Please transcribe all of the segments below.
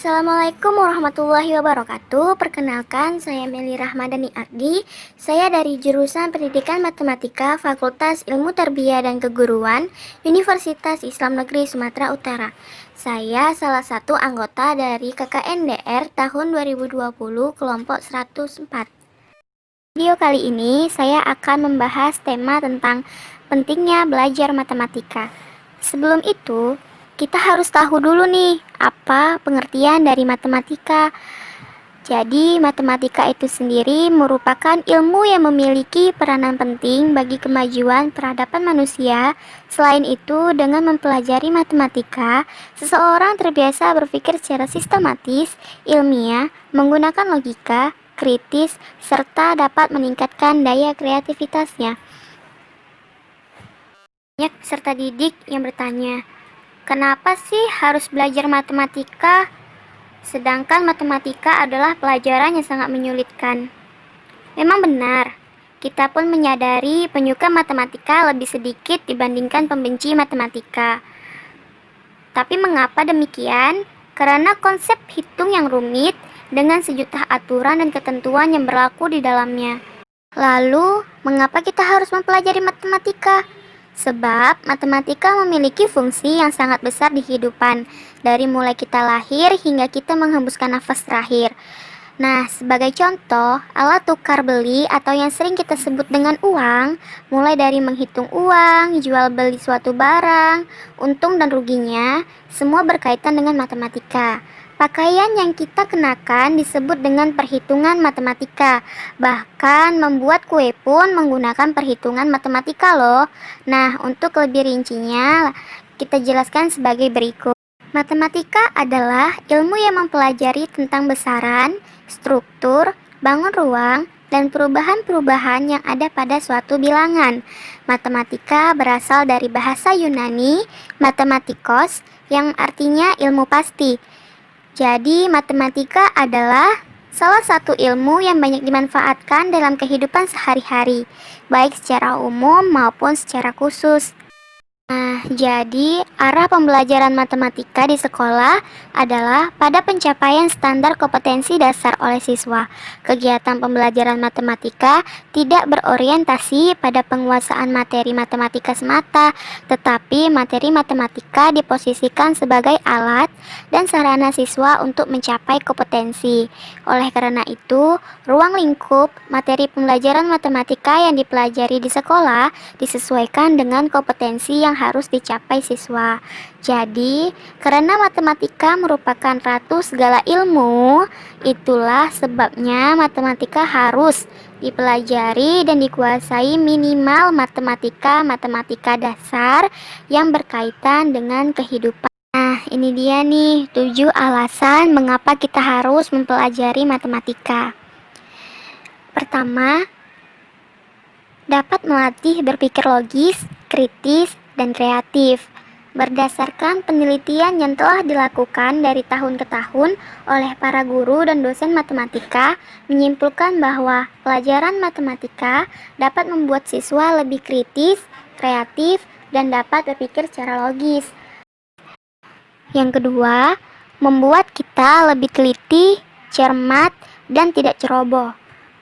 Assalamualaikum warahmatullahi wabarakatuh. Perkenalkan, saya Meli Rahmadani Ardi. Saya dari jurusan Pendidikan Matematika Fakultas Ilmu Tarbiyah dan Keguruan Universitas Islam Negeri Sumatera Utara. Saya salah satu anggota dari KKNDR tahun 2020 kelompok 104. Video kali ini saya akan membahas tema tentang pentingnya belajar matematika. Sebelum itu, kita harus tahu dulu nih, apa pengertian dari matematika. Jadi, matematika itu sendiri merupakan ilmu yang memiliki peranan penting bagi kemajuan peradaban manusia. Selain itu, dengan mempelajari matematika, seseorang terbiasa berpikir secara sistematis, ilmiah, menggunakan logika, kritis, serta dapat meningkatkan daya kreativitasnya. Banyak peserta didik yang bertanya, kenapa sih harus belajar matematika? Sedangkan matematika adalah pelajaran yang sangat menyulitkan. Memang benar, kita pun menyadari penyuka matematika lebih sedikit dibandingkan pembenci matematika. Tapi mengapa demikian? Karena konsep hitung yang rumit dengan sejuta aturan dan ketentuan yang berlaku di dalamnya. Lalu, mengapa kita harus mempelajari matematika? Sebab matematika memiliki fungsi yang sangat besar di kehidupan, dari mulai kita lahir hingga kita menghembuskan nafas terakhir. Nah, sebagai contoh, alat tukar beli atau yang sering kita sebut dengan uang, mulai dari menghitung uang, jual beli suatu barang, untung dan ruginya, semua berkaitan dengan matematika. Pakaian yang kita kenakan disebut dengan perhitungan matematika. Bahkan membuat kue pun menggunakan perhitungan matematika loh. Nah, untuk lebih rincinya, kita jelaskan sebagai berikut. Matematika adalah ilmu yang mempelajari tentang besaran, struktur, bangun ruang, dan perubahan-perubahan yang ada pada suatu bilangan. Matematika berasal dari bahasa Yunani, matematikos, yang artinya ilmu pasti. Jadi, matematika adalah salah satu ilmu yang banyak dimanfaatkan dalam kehidupan sehari-hari, baik secara umum maupun secara khusus. Nah, jadi arah pembelajaran matematika di sekolah adalah pada pencapaian standar kompetensi dasar oleh siswa. Kegiatan pembelajaran matematika tidak berorientasi pada penguasaan materi matematika semata, tetapi materi matematika diposisikan sebagai alat dan sarana siswa untuk mencapai kompetensi. Oleh karena itu, ruang lingkup materi pembelajaran matematika yang dipelajari di sekolah disesuaikan dengan kompetensi yang harus dicapai siswa. Jadi, karena matematika merupakan ratu segala ilmu, itulah sebabnya matematika harus dipelajari dan dikuasai minimal matematika dasar yang berkaitan dengan kehidupan. Nah, ini dia nih 7 alasan mengapa kita harus mempelajari matematika. Pertama, dapat melatih berpikir logis, kritis, dan kreatif. Berdasarkan penelitian yang telah dilakukan dari tahun ke tahun oleh para guru dan dosen matematika, menyimpulkan bahwa pelajaran matematika dapat membuat siswa lebih kritis, kreatif, dan dapat berpikir secara logis. Yang kedua, membuat kita lebih teliti, cermat, dan tidak ceroboh.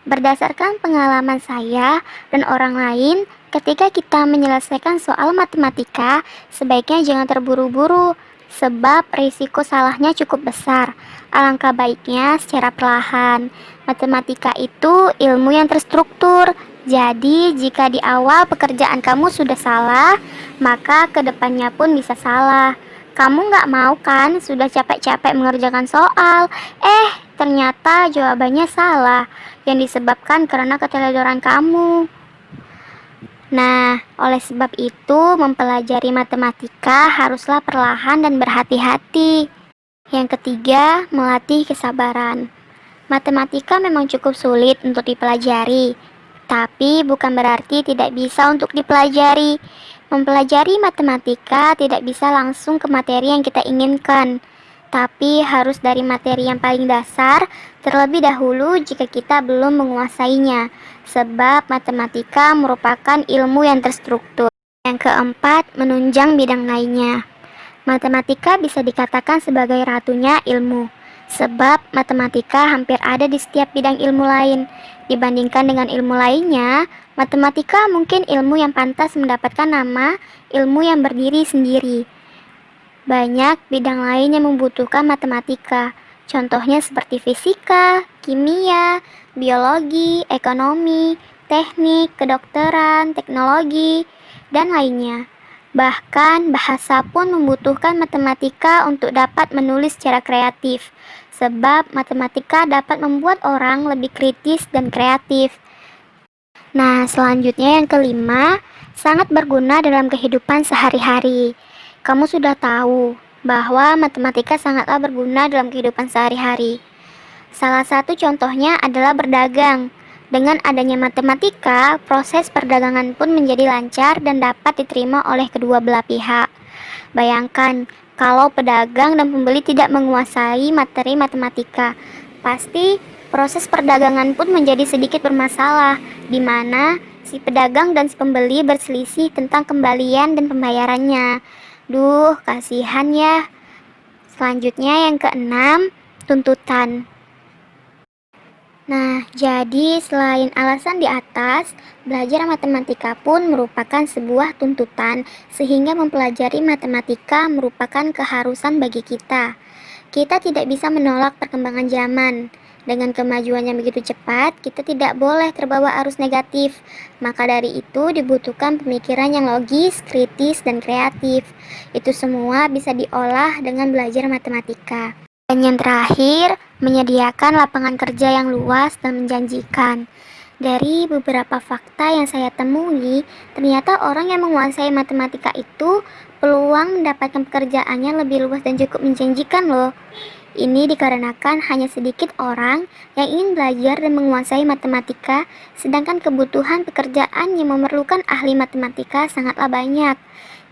Berdasarkan pengalaman saya dan orang lain, ketika kita menyelesaikan soal matematika, sebaiknya jangan terburu-buru, sebab risiko salahnya cukup besar. Alangkah baiknya secara perlahan. Matematika itu ilmu yang terstruktur, jadi jika di awal pekerjaan kamu sudah salah, maka kedepannya pun bisa salah. Kamu nggak mau kan sudah capek-capek mengerjakan soal, ternyata jawabannya salah, yang disebabkan karena keteledoran kamu. Nah, oleh sebab itu mempelajari matematika haruslah perlahan dan berhati-hati. Yang ketiga, melatih kesabaran. Matematika memang cukup sulit untuk dipelajari, tapi bukan berarti tidak bisa untuk dipelajari. Mempelajari matematika tidak bisa langsung ke materi yang kita inginkan, tapi harus dari materi yang paling dasar terlebih dahulu jika kita belum menguasainya, sebab matematika merupakan ilmu yang terstruktur. Yang keempat, menunjang bidang lainnya. Matematika bisa dikatakan sebagai ratunya ilmu. Sebab matematika hampir ada di setiap bidang ilmu lain. Dibandingkan dengan ilmu lainnya, matematika mungkin ilmu yang pantas mendapatkan nama ilmu yang berdiri sendiri. Banyak bidang lain yang membutuhkan matematika. Contohnya seperti fisika, kimia, biologi, ekonomi, teknik, kedokteran, teknologi, dan lainnya. Bahkan bahasa pun membutuhkan matematika untuk dapat menulis secara kreatif, sebab matematika dapat membuat orang lebih kritis dan kreatif. Nah, selanjutnya yang kelima, sangat berguna dalam kehidupan sehari-hari. Kamu sudah tahu bahwa matematika sangatlah berguna dalam kehidupan sehari-hari. Salah satu contohnya adalah berdagang. Dengan adanya matematika, proses perdagangan pun menjadi lancar dan dapat diterima oleh kedua belah pihak. Bayangkan, kalau pedagang dan pembeli tidak menguasai materi matematika, pasti proses perdagangan pun menjadi sedikit bermasalah, di mana si pedagang dan si pembeli berselisih tentang kembalian dan pembayarannya. Duh, kasihan ya. Selanjutnya yang keenam, tuntutan. Nah, jadi selain alasan di atas, belajar matematika pun merupakan sebuah tuntutan, sehingga mempelajari matematika merupakan keharusan bagi kita. Kita tidak bisa menolak perkembangan zaman. Dengan kemajuan yang begitu cepat, kita tidak boleh terbawa arus negatif. Maka dari itu dibutuhkan pemikiran yang logis, kritis, dan kreatif. Itu semua bisa diolah dengan belajar matematika. Dan yang terakhir, menyediakan lapangan kerja yang luas dan menjanjikan. Dari beberapa fakta yang saya temui, ternyata orang yang menguasai matematika itu peluang mendapatkan pekerjaannya lebih luas dan cukup menjanjikan loh. Ini dikarenakan hanya sedikit orang yang ingin belajar dan menguasai matematika, sedangkan kebutuhan pekerjaan yang memerlukan ahli matematika sangatlah banyak.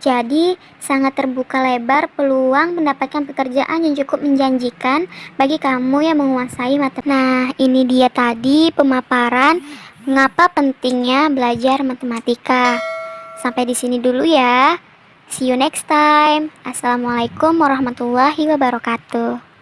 Jadi, sangat terbuka lebar peluang mendapatkan pekerjaan yang cukup menjanjikan bagi kamu yang menguasai matematika. Nah, ini dia tadi pemaparan mengapa pentingnya belajar matematika. Sampai di sini dulu ya. See you next time. Assalamualaikum warahmatullahi wabarakatuh.